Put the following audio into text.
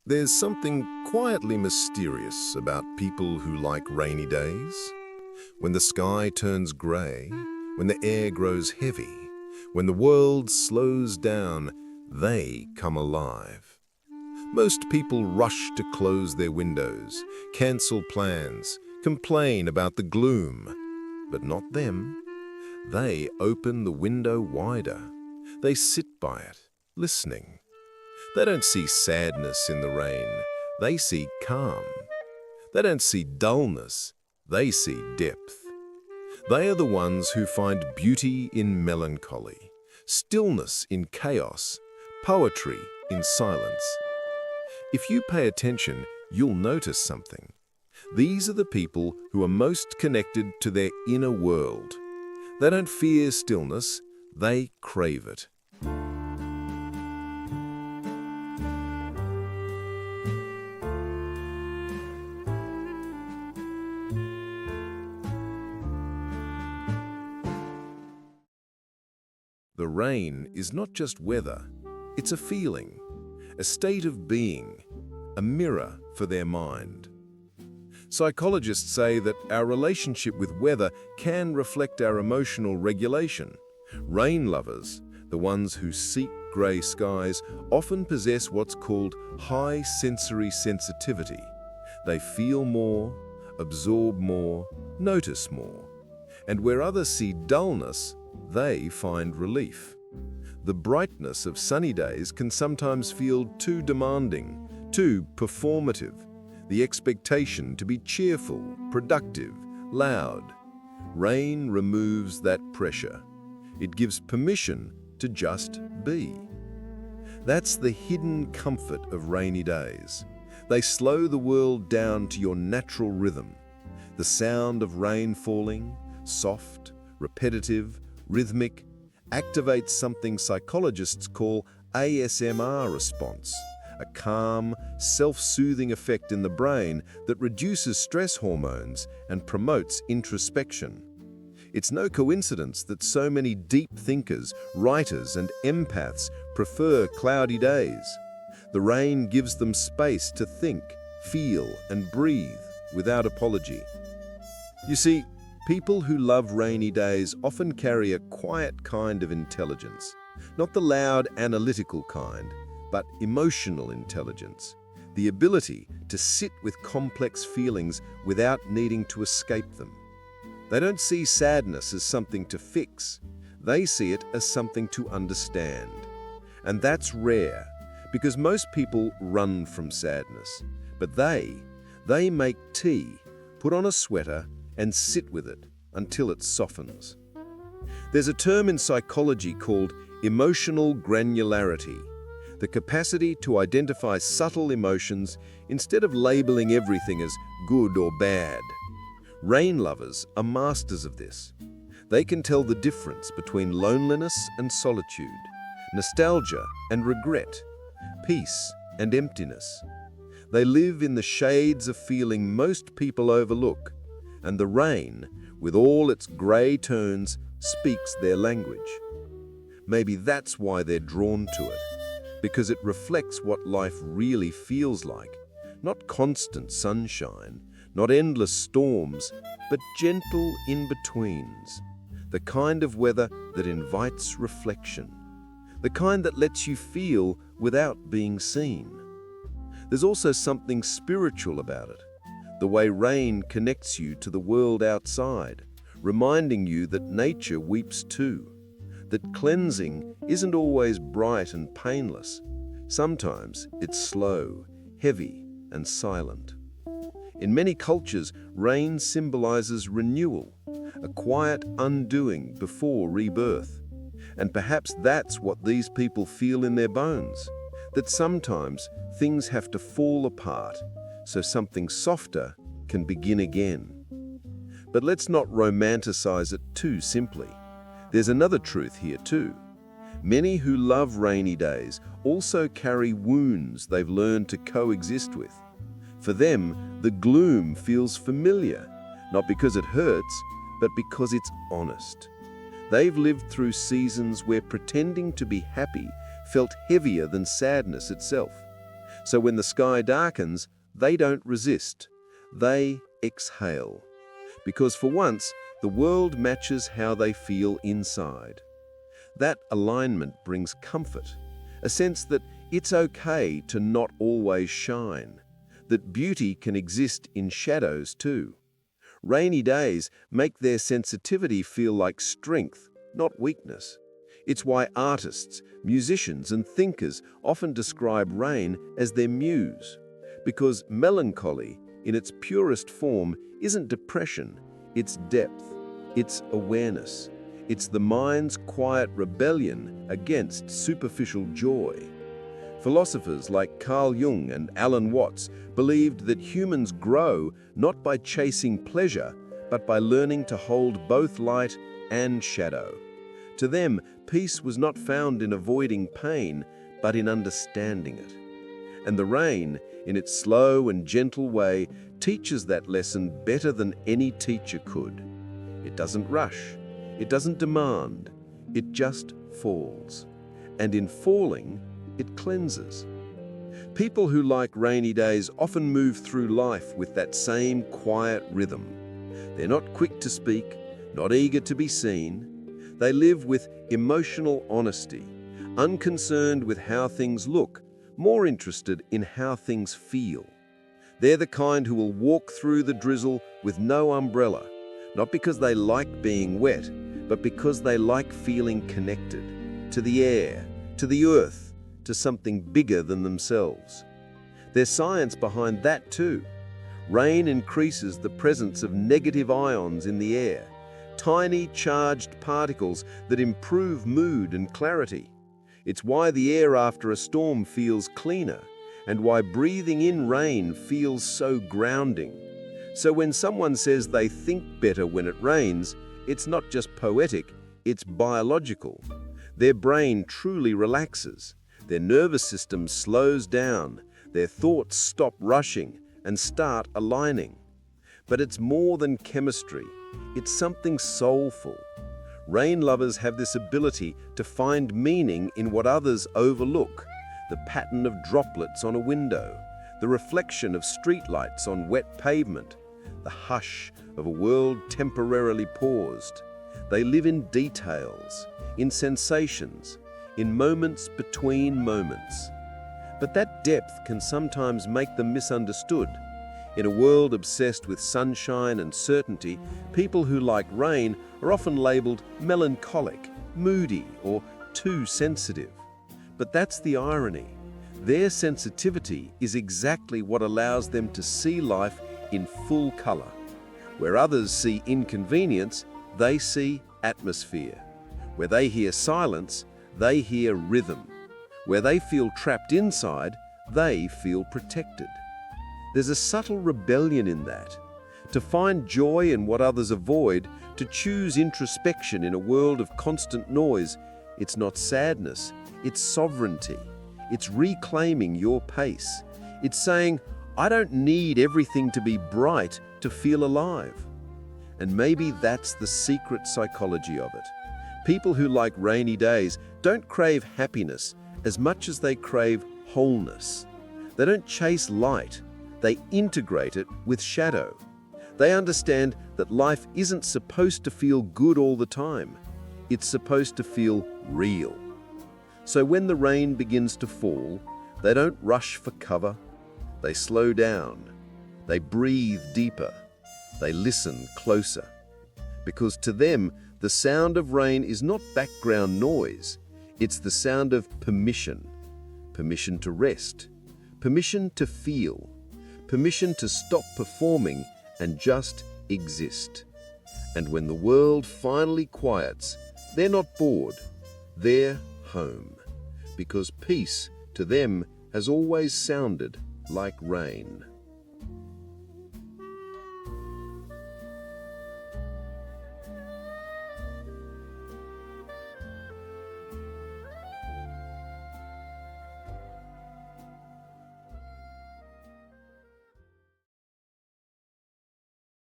There's something quietly mysterious about people who like rainy days. When the sky turns grey, when the air grows heavy, when the world slows down, they come alive. Most people rush to close their windows, cancel plans, complain about the gloom. But not them. They open the window wider. They sit by it, listening. They don't see sadness in the rain. They see calm. They don't see dullness. They see depth. They are the ones who find beauty in melancholy, stillness in chaos, poetry in silence. If you pay attention, you'll notice something. These are the people who are most connected to their inner world. They don't fear stillness, they crave it. The rain is not just weather, it's a feeling, a state of being, a mirror for their mind. Psychologists say that our relationship with weather can reflect our emotional regulation. Rain lovers, the ones who seek grey skies, often possess what's called high sensory sensitivity. They feel more, absorb more, notice more. And where others see dullness, they find relief. The brightness of sunny days can sometimes feel too demanding, too performative. The expectation to be cheerful, productive, loud. Rain removes that pressure. It gives permission to just be. That's the hidden comfort of rainy days. They slow the world down to your natural rhythm. The sound of rain falling, soft, repetitive, rhythmic, activates something psychologists call ASMR response, a calm, self-soothing effect in the brain that reduces stress hormones and promotes introspection. It's no coincidence that so many deep thinkers, writers, and empaths prefer cloudy days. The rain gives them space to think, feel, and breathe without apology. You see, people who love rainy days often carry a quiet kind of intelligence, not the loud analytical kind, but emotional intelligence, the ability to sit with complex feelings without needing to escape them. They don't see sadness as something to fix, they see it as something to understand. And that's rare, because most people run from sadness, but they make tea, put on a sweater, and sit with it until it softens. There's a term in psychology called emotional granularity, the capacity to identify subtle emotions instead of labeling everything as good or bad. Rain lovers are masters of this. They can tell the difference between loneliness and solitude, nostalgia and regret, peace and emptiness. They live in the shades of feeling most people overlook, and the rain, with all its grey tones, speaks their language. Maybe that's why they're drawn to it, because it reflects what life really feels like. Not constant sunshine, not endless storms, but gentle in-betweens. The kind of weather that invites reflection. The kind that lets you feel without being seen. There's also something spiritual about it. The way rain connects you to the world outside, reminding you that nature weeps too. That cleansing isn't always bright and painless. Sometimes it's slow, heavy, and silent. In many cultures, rain symbolizes renewal, a quiet undoing before rebirth. And perhaps that's what these people feel in their bones, that sometimes things have to fall apart so something softer can begin again. But let's not romanticize it too simply. There's another truth here too. Many who love rainy days also carry wounds they've learned to coexist with. For them, the gloom feels familiar, not because it hurts, but because it's honest. They've lived through seasons where pretending to be happy felt heavier than sadness itself. So when the sky darkens, they don't resist. They exhale. Because for once, the world matches how they feel inside. That alignment brings comfort, a sense that it's okay to not always shine, that beauty can exist in shadows too. Rainy days make their sensitivity feel like strength, not weakness. It's why artists, musicians, and thinkers often describe rain as their muse, because melancholy, in its purest form, isn't depression, it's depth, it's awareness. It's the mind's quiet rebellion against superficial joy. Philosophers like Carl Jung and Alan Watts believed that humans grow not by chasing pleasure, but by learning to hold both light and shadow. To them, peace was not found in avoiding pain, but in understanding it. And the rain, in its slow and gentle way, teaches that lesson better than any teacher could. It doesn't rush. It doesn't demand, it just falls. And in falling, it cleanses. People who like rainy days often move through life with that same quiet rhythm. They're not quick to speak, not eager to be seen. They live with emotional honesty, unconcerned with how things look, more interested in how things feel. They're the kind who will walk through the drizzle with no umbrella, not because they like being wet, but because they like feeling connected to the air, to the earth, to something bigger than themselves. There's science behind that too. Rain increases the presence of negative ions in the air, tiny charged particles that improve mood and clarity. It's why the air after a storm feels cleaner, and why breathing in rain feels so grounding. So when someone says they think better when it rains, it's not just poetic, it's biological. Their brain truly relaxes, their nervous system slows down, their thoughts stop rushing and start aligning. But it's more than chemistry, it's something soulful. Rain lovers have this ability to find meaning in what others overlook, the pattern of droplets on a window, the reflection of streetlights on wet pavement, the hush of a world temporarily paused. They live in details, in sensations, in moments between moments. But that depth can sometimes make them misunderstood. In a world obsessed with sunshine and certainty, people who like rain are often labeled melancholic, moody, or too sensitive. But that's the irony. Their sensitivity is exactly what allows them to see life in full color. Where others see inconvenience, they see atmosphere. Where they hear silence, they hear rhythm. Where they feel trapped inside, they feel protected. There's a subtle rebellion in that. To find joy in what others avoid, to choose introspection in a world of constant noise, it's not sadness, it's sovereignty. It's reclaiming your pace. It's saying, I don't need everything to be bright to feel alive. And maybe that's the secret psychology of it. People who like rainy days don't crave happiness as much as they crave wholeness. They don't chase light, they integrate it with shadow. They understand that life isn't supposed to feel good all the time. It's supposed to feel real. So when the rain begins to fall, they don't rush for cover. They slow down. They breathe deeper. They listen closer. Because to them, the sound of rain is not background noise. It's the sound of permission. Permission to rest. Permission to feel. Permission to stop performing and just exist. And when the world finally quiets, they're not bored. They're home. Because peace, to them, has always sounded like rain.